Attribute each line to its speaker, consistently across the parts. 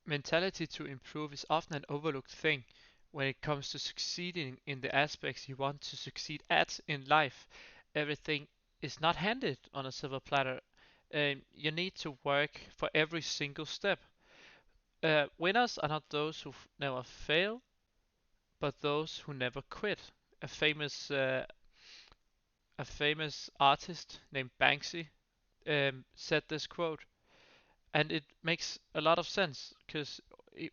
Speaker 1: mentality to improve is often an overlooked thing when it comes to succeeding in the aspects you want to succeed at in life. Everything is not handed on a silver platter. You need to work for every single step. Winners are not those who never fail, but those who never quit. A famous uh, a famous artist named Banksy said this quote, and it makes a lot of sense because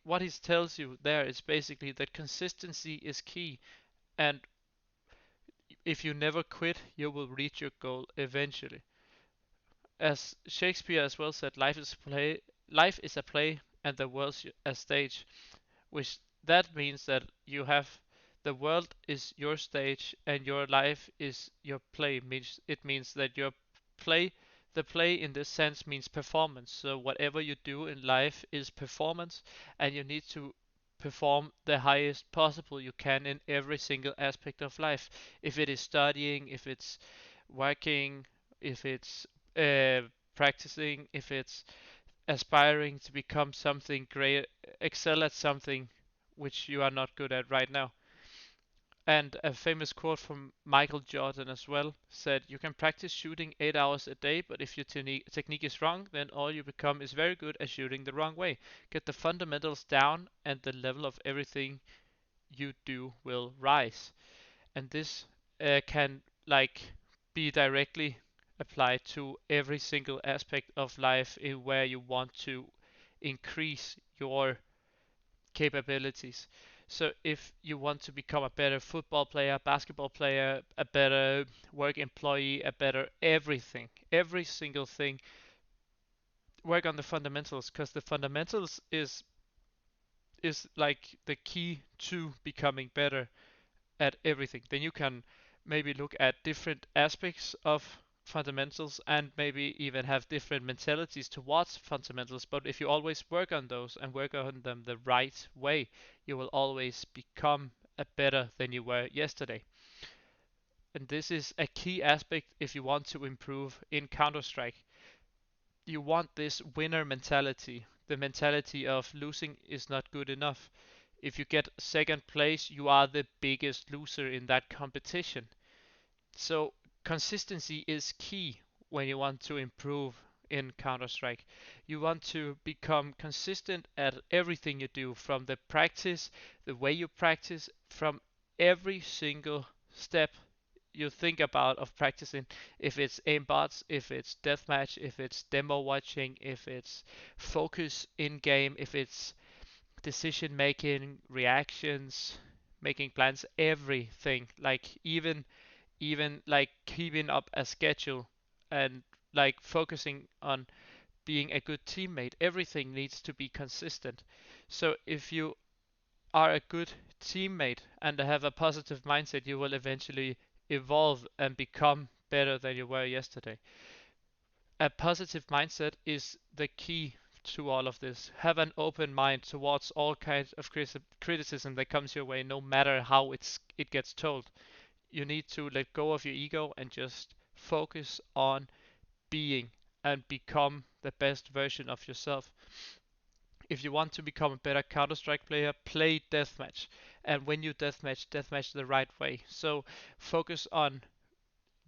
Speaker 1: what he tells you there is basically that consistency is key, and if you never quit, you will reach your goal eventually. As Shakespeare as well said, life is a play, and the world's a stage, which that means that you have the world is your stage and your life is your play. Means it means that your play the play in this sense means performance. So whatever you do in life is performance, and you need to perform the highest possible you can in every single aspect of life. If it is studying, if it's working, if it's practicing, if it's aspiring to become something great, excel at something which you are not good at right now. And a famous quote from Michael Jordan as well said, "You can practice shooting 8 hours a day, but if your technique is wrong, then all you become is very good at shooting the wrong way. Get the fundamentals down, and the level of everything you do will rise." And this can like be directly applied to every single aspect of life in where you want to increase your capabilities. So if you want to become a better football player, basketball player, a better work employee, a better everything, every single thing, work on the fundamentals because the fundamentals is like the key to becoming better at everything. Then you can maybe look at different aspects of fundamentals and maybe even have different mentalities towards fundamentals. But if you always work on those and work on them the right way, you will always become a better than you were yesterday. And this is a key aspect if you want to improve in Counter Strike. You want this winner mentality, the mentality of losing is not good enough. If you get second place, you are the biggest loser in that competition. So consistency is key when you want to improve in Counter-Strike. You want to become consistent at everything you do, from the practice, the way you practice, from every single step you think about of practicing. If it's aimbots, if it's deathmatch, if it's demo watching, if it's focus in game, if it's decision making, reactions, making plans, everything. Like even like keeping up a schedule and like focusing on being a good teammate. Everything needs to be consistent. So if you are a good teammate and have a positive mindset, you will eventually evolve and become better than you were yesterday. A positive mindset is the key to all of this. Have an open mind towards all kinds of criticism that comes your way, no matter how it gets told. You need to let go of your ego and just focus on being and become the best version of yourself. If you want to become a better Counter Strike player, play deathmatch. And when you deathmatch the right way. So focus on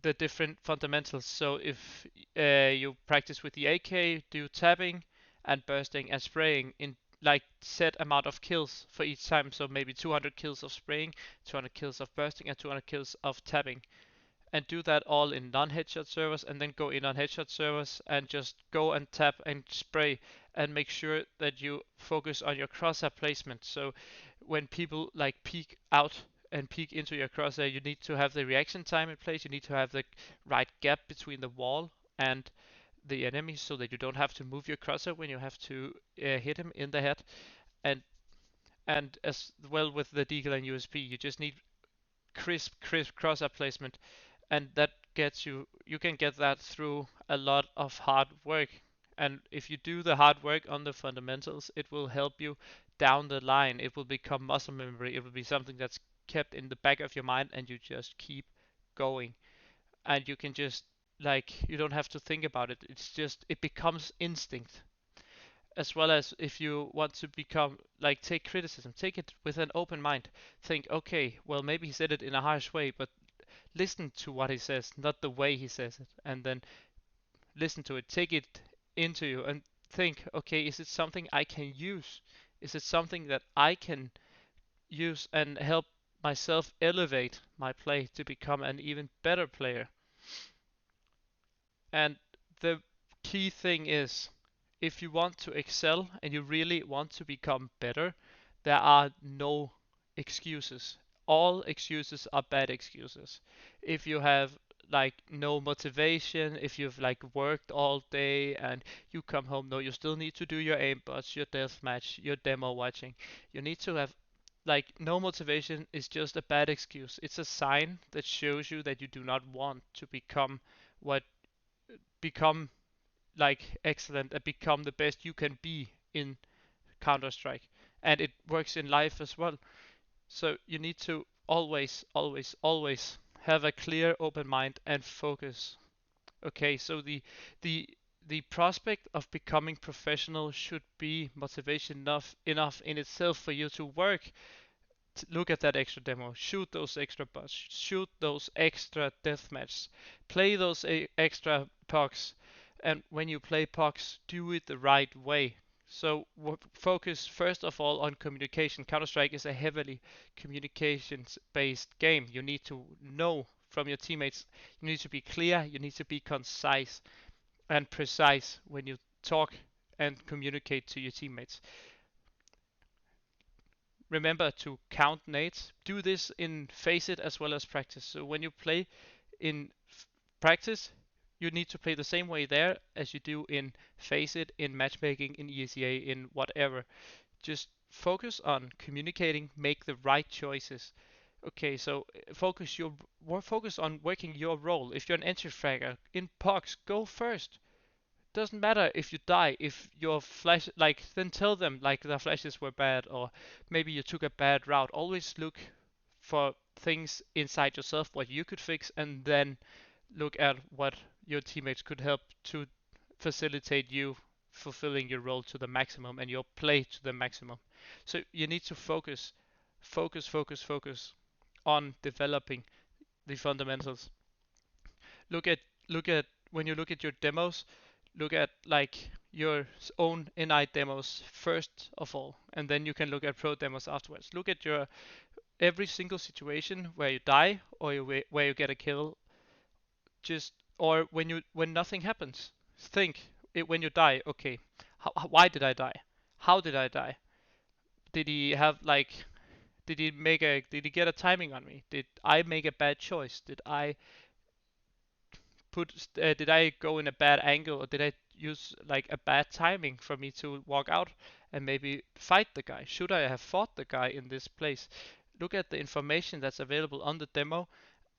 Speaker 1: the different fundamentals. So if you practice with the AK, do tapping and bursting and spraying in like set amount of kills for each time. So maybe 200 kills of spraying, 200 kills of bursting, and 200 kills of tapping, and do that all in non-headshot servers, and then go in on headshot servers and just go and tap and spray, and make sure that you focus on your crosshair placement. So when people like peek out and peek into your crosshair, you need to have the reaction time in place. You need to have the right gap between the wall and the enemy so that you don't have to move your crosshair when you have to hit him in the head. And and as well with the deagle and USP, you just need crisp cross-up placement, and that gets you can get that through a lot of hard work. And if you do the hard work on the fundamentals, it will help you down the line. It will become muscle memory. It will be something that's kept in the back of your mind, and you just keep going. And you can just like you don't have to think about it. It's just it becomes instinct. as well as if you want to become like take criticism, take it with an open mind. Think, okay, well maybe he said it in a harsh way, but listen to what he says, not the way he says it, and then listen to it, take it into you, and think, okay, is it something I can use? Is it something that I can use and help myself elevate my play to become an even better player? And the key thing is, if you want to excel and you really want to become better, there are no excuses. All excuses are bad excuses. If you have like no motivation, if you've like worked all day and you come home, no, you still need to do your aim bots, your deathmatch, your demo watching. You need to have like no motivation is just a bad excuse. It's a sign that shows you that you do not want to what become like excellent and become the best you can be in Counter Strike. And it works in life as well. So you need to always, always, always have a clear, open mind and focus. Okay, so the the prospect of becoming professional should be motivation enough in itself for you to work. Look at that extra demo, shoot those extra bots, shoot those extra deathmatches, play those extra pucks, and when you play pucks, do it the right way. So focus first of all on communication. Counter-Strike is a heavily communications-based game. You need to know from your teammates. You need to be clear. You need to be concise and precise when you talk and communicate to your teammates. Remember to count nades. Do this in Faceit as well as practice. So when you play in practice, you need to play the same way there as you do in Faceit, in matchmaking, in ESEA, in whatever. Just focus on communicating, make the right choices. Okay, so focus on working your role. If you're an entry fragger in POX, go first. Doesn't matter if you die, if your flash, like, then tell them, like, the flashes were bad, or maybe you took a bad route. Always look for things inside yourself, what you could fix, and then look at what your teammates could help to facilitate you fulfilling your role to the maximum and your play to the maximum. So you need to focus on developing the fundamentals. Look at look at when you look at your demos, look at like your own NI demos first of all, and then you can look at pro demos afterwards. Look at your every single situation where you die or where you get a kill, just or when nothing happens. Think it when you die. Okay, why did I die? How did I die? Did he have like did he get a timing on me? Did I make a bad choice? Did I go in a bad angle, or did I use like a bad timing for me to walk out and maybe fight the guy? Should I have fought the guy in this place? Look at the information that's available on the demo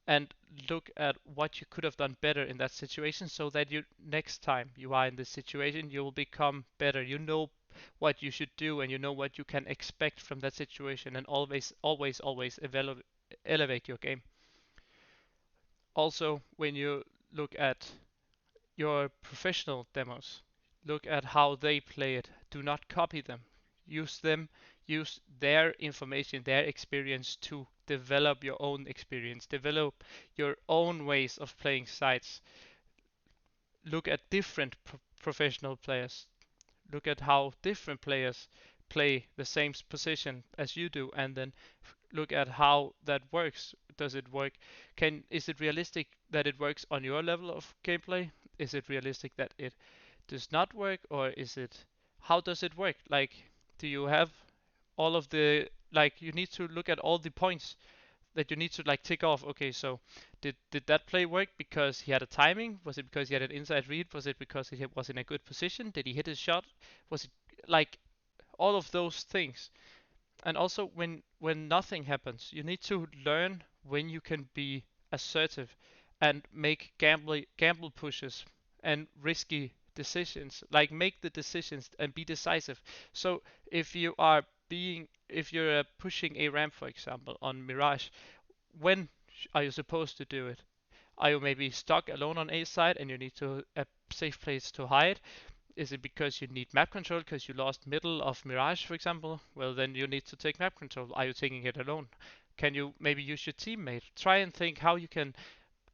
Speaker 1: and look at what you could have done better in that situation so that you next time you are in this situation you will become better. You know what you should do and you know what you can expect from that situation, and always elevate your game. Also, when you look at your professional demos. Look at how they play it. Do not copy them. Use them, use their information, their experience to develop your own experience, develop your own ways of playing sites. Look at different professional players. Look at how different players play the same position as you do, and then look at how that works. Does it work? Is it realistic that it works on your level of gameplay? Is it realistic that it does not work, or is it how does it work? Like, do you have all of the like you need to look at all the points that you need to like tick off. Okay, so did that play work because he had a timing? Was it because he had an inside read? Was it because he was in a good position? Did he hit his shot? Was it like all of those things? And also when nothing happens, you need to learn when you can be assertive and make gamble pushes and risky decisions. Like make the decisions and be decisive. So if you are if you're pushing a ramp, for example, on Mirage, when are you supposed to do it? Are you maybe stuck alone on A side and you need to a safe place to hide? Is it because you need map control because you lost middle of Mirage, for example? Well, then you need to take map control. Are you taking it alone? Can you maybe use your teammate? Try and think how you can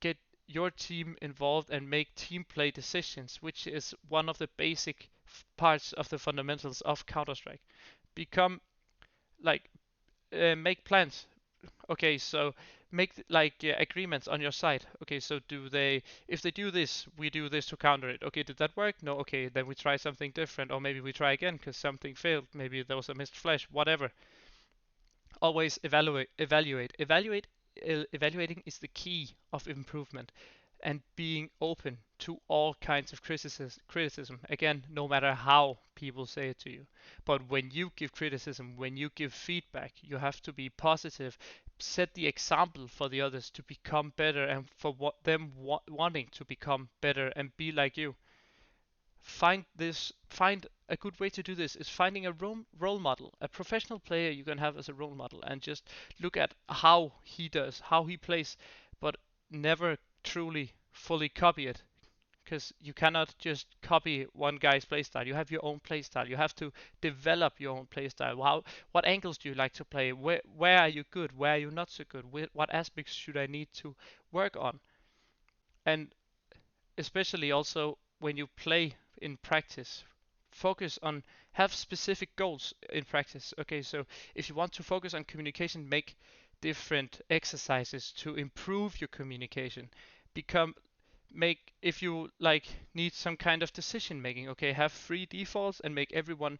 Speaker 1: get your team involved and make team play decisions, which is one of the basic parts of the fundamentals of Counter Strike. Become like make plans. Okay, so make agreements on your side. Okay, so do they if they do this, we do this to counter it. Okay, did that work? No. Okay, then we try something different, or maybe we try again because something failed. Maybe there was a missed flash. Whatever. Always evaluating is the key of improvement, and being open to all kinds of criticism, again, no matter how people say it to you. But when you give criticism, when you give feedback, you have to be positive, set the example for the others to become better, and for what them wanting to become better and be like you. Find a good way to do this is finding a role model, a professional player you can have as a role model, and just look at how he does, how he plays, but never truly fully copy it, because you cannot just copy one guy's playstyle. You have your own playstyle. You have to develop your own playstyle. What angles do you like to play? Where are you good? Where are you not so good? What aspects should I need to work on? And especially also when you play in practice, focus on have specific goals in practice. Okay, so if you want to focus on communication, make different exercises to improve your communication. Become make if you need some kind of decision making, okay, have three defaults and make everyone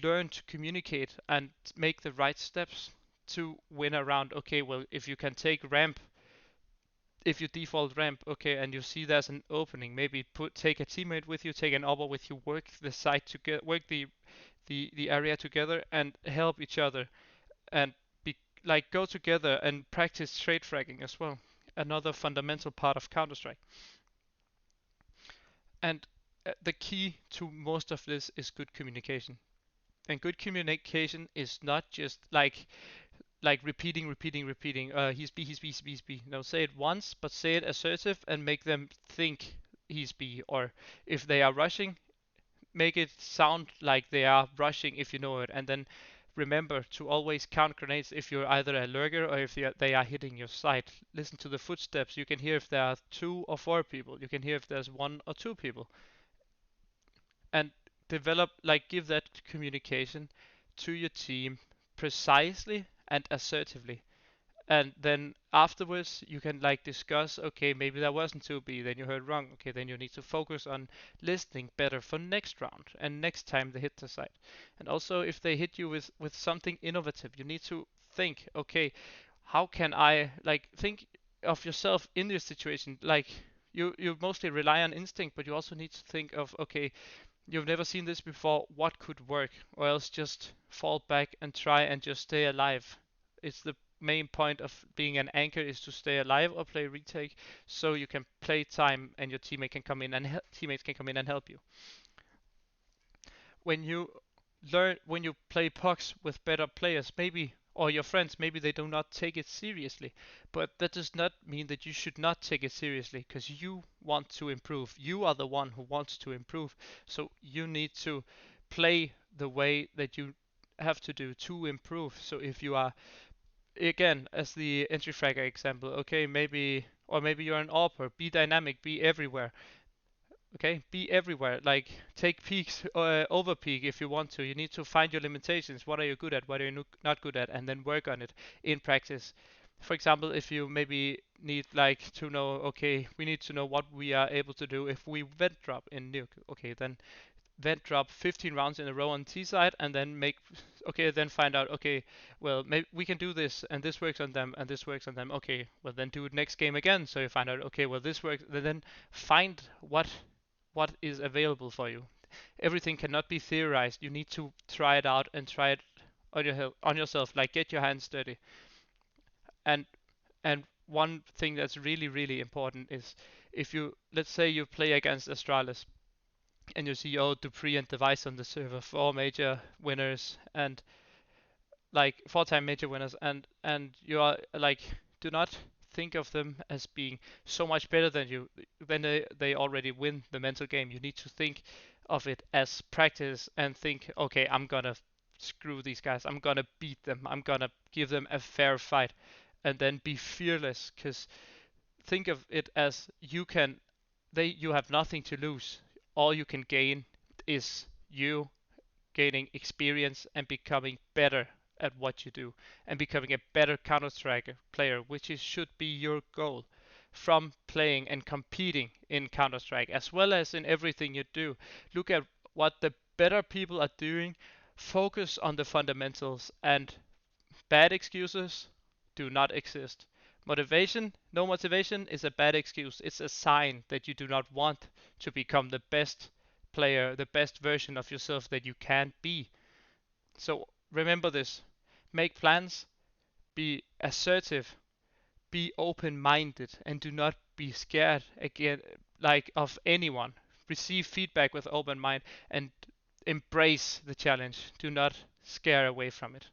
Speaker 1: learn to communicate and make the right steps to win around. Okay, well, if you can take ramp, if you default ramp, okay, and you see there's an opening, maybe take a teammate with you, take an oppo with you, work the site together, work the area together, and help each other, and be go together and practice trade fragging as well. Another fundamental part of Counter Strike. And the key to most of this is good communication. And good communication is not just repeating. He's B, he's B, he's B, he's B. No, say it once, but say it assertive and make them think he's B. Or if they are rushing, make it sound like they are rushing if you know it. And then remember to always count grenades if you're either a lurker or if they are hitting your site. Listen to the footsteps. You can hear if there are 2 or 4 people. You can hear if there's 1 or 2 people. And develop, give that communication to your team precisely and assertively. And then afterwards you can discuss, okay, maybe that wasn't 2B, then you heard wrong. Okay, then you need to focus on listening better for next round and next time they hit the site. And also if they hit you with something innovative, you need to think, okay, how can I think of yourself in this situation. You mostly rely on instinct, but you also need to think of, okay, you've never seen this before, what could work? Or else just fall back and try and just stay alive. It's the main point of being an anchor, is to stay alive or play retake, so you can play time and your teammates can come in and help you. When you play pucks with better players, maybe, or your friends, maybe they do not take it seriously, but that does not mean that you should not take it seriously, because you want to improve. You are the one who wants to improve, so you need to play the way that you have to do to improve. So if you are, again, as the entry fragger example, okay, maybe you're an AWPer, be dynamic, be everywhere. Okay, be everywhere. Take peaks, over peak if you want to. You need to find your limitations. What are you good at? What are you not good at? And then work on it in practice. For example, if you maybe need to know, okay, we need to know what we are able to do if we vent drop in nuke. Okay, then vent drop 15 rounds in a row on T side, and then then find out, okay, well, maybe we can do this, and this works on them, and this works on them. Okay, well, then do it next game again. So you find out, okay, well, this works. Then find what is available for you. Everything cannot be theorized. You need to try it out and try it on yourself. Get your hands dirty. And one thing that's really really important is, if you, let's say you play against Astralis and you see, oh, Dupree and Device on the server, 4 major winners, and 4-time major winners, and you are do not think of them as being so much better than you. Then they already win the mental game. You need to think, of it as practice and think, okay, I'm gonna screw these guys. I'm gonna beat them. I'm gonna give them a fair fight, and then be fearless. Because think of it as you have nothing to lose. All you can gain is you gaining experience and becoming better at what you do and becoming a better Counter-Strike player, which should be your goal from playing and competing in Counter-Strike as well as in everything you do. Look at what the better people are doing, focus on the fundamentals, and bad excuses do not exist. No motivation is a bad excuse. It's a sign that you do not want to become the best player, the best version of yourself that you can be. So remember this. Make plans, be assertive, be open-minded, and do not be scared again like of anyone. Receive feedback with open mind and embrace the challenge. Do not scare away from it.